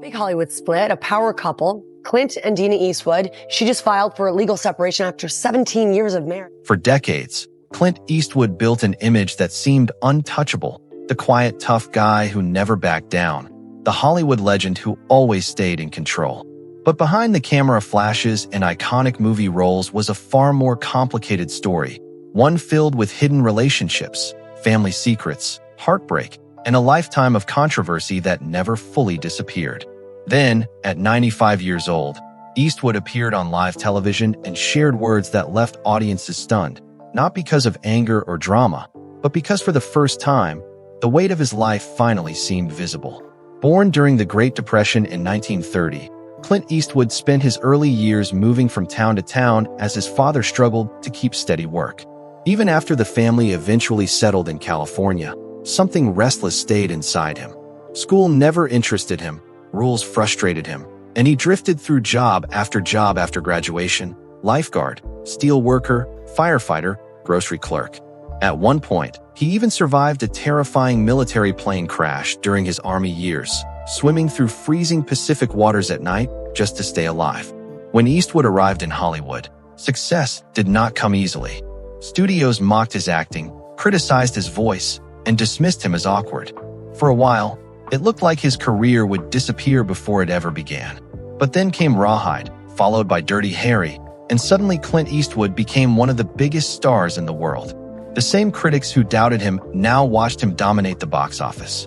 Big Hollywood split, a power couple, Clint and Dina Eastwood. She just filed for a legal separation after 17 years of marriage. For decades, Clint Eastwood built an image that seemed untouchable, the quiet, tough guy who never backed down, the Hollywood legend who always stayed in control. But behind the camera flashes and iconic movie roles was a far more complicated story, one filled with hidden relationships, family secrets, heartbreak, and a lifetime of controversy that never fully disappeared. Then, at 95 years old, Eastwood appeared on live television and shared words that left audiences stunned, not because of anger or drama, but because for the first time, the weight of his life finally seemed visible. Born during the Great Depression in 1930, Clint Eastwood spent his early years moving from town to town as his father struggled to keep steady work. Even after the family eventually settled in California, something restless stayed inside him. School never interested him, rules frustrated him, and he drifted through job after graduation: lifeguard, steel worker, firefighter, grocery clerk. At one point, he even survived a terrifying military plane crash during his Army years, swimming through freezing Pacific waters at night just to stay alive. When Eastwood arrived in Hollywood, success did not come easily. Studios mocked his acting, criticized his voice, and dismissed him as awkward. For a while, it looked like his career would disappear before it ever began. But then came Rawhide, followed by Dirty Harry, and suddenly Clint Eastwood became one of the biggest stars in the world. The same critics who doubted him now watched him dominate the box office.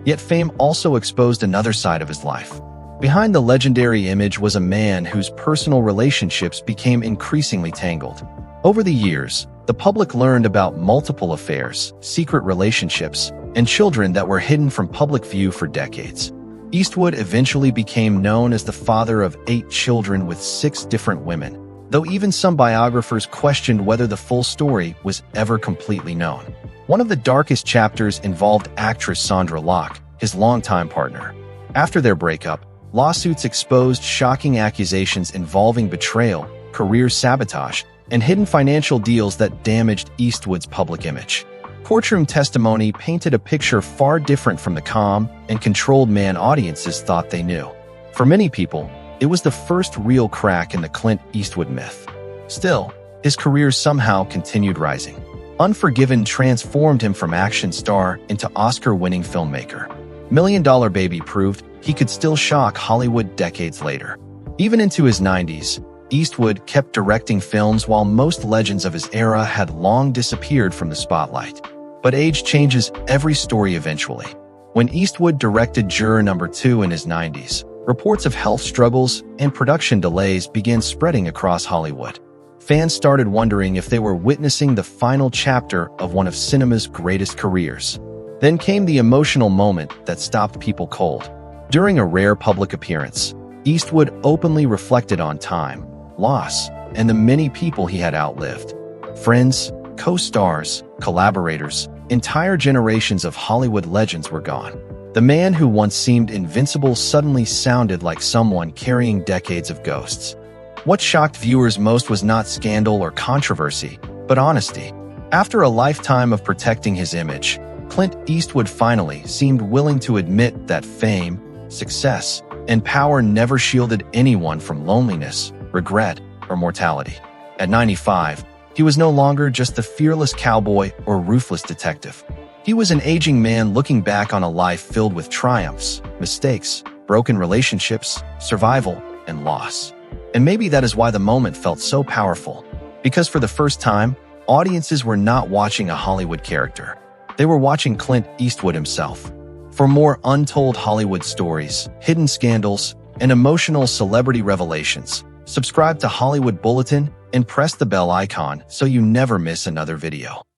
Yet fame also exposed another side of his life. Behind the legendary image was a man whose personal relationships became increasingly tangled. Over the years, the public learned about multiple affairs, secret relationships, and children that were hidden from public view for decades. Eastwood eventually became known as the father of 8 children with 6 different women, though even some biographers questioned whether the full story was ever completely known. One of the darkest chapters involved actress Sandra Locke, his longtime partner. After their breakup, lawsuits exposed shocking accusations involving betrayal, career sabotage, and hidden financial deals that damaged Eastwood's public image. Courtroom testimony painted a picture far different from the calm and controlled man audiences thought they knew. For many people, it was the first real crack in the Clint Eastwood myth. Still, his career somehow continued rising. Unforgiven transformed him from action star into Oscar-winning filmmaker. Million Dollar Baby proved he could still shock Hollywood decades later. Even into his 90s, Eastwood kept directing films while most legends of his era had long disappeared from the spotlight. But age changes every story eventually. When Eastwood directed Juror No. 2 in his 90s, reports of health struggles and production delays began spreading across Hollywood. Fans started wondering if they were witnessing the final chapter of one of cinema's greatest careers. Then came the emotional moment that stopped people cold. During a rare public appearance, Eastwood openly reflected on time, loss, and the many people he had outlived. Friends, co-stars, collaborators, entire generations of Hollywood legends were gone. The man who once seemed invincible suddenly sounded like someone carrying decades of ghosts. What shocked viewers most was not scandal or controversy, but honesty. After a lifetime of protecting his image, Clint Eastwood finally seemed willing to admit that fame, success, and power never shielded anyone from loneliness, regret, or mortality. At 95, he was no longer just the fearless cowboy or ruthless detective. He was an aging man looking back on a life filled with triumphs, mistakes, broken relationships, survival, and loss. And maybe that is why the moment felt so powerful. Because for the first time, audiences were not watching a Hollywood character. They were watching Clint Eastwood himself. For more untold Hollywood stories, hidden scandals, and emotional celebrity revelations, subscribe to Hollywood Bulletin and press the bell icon so you never miss another video.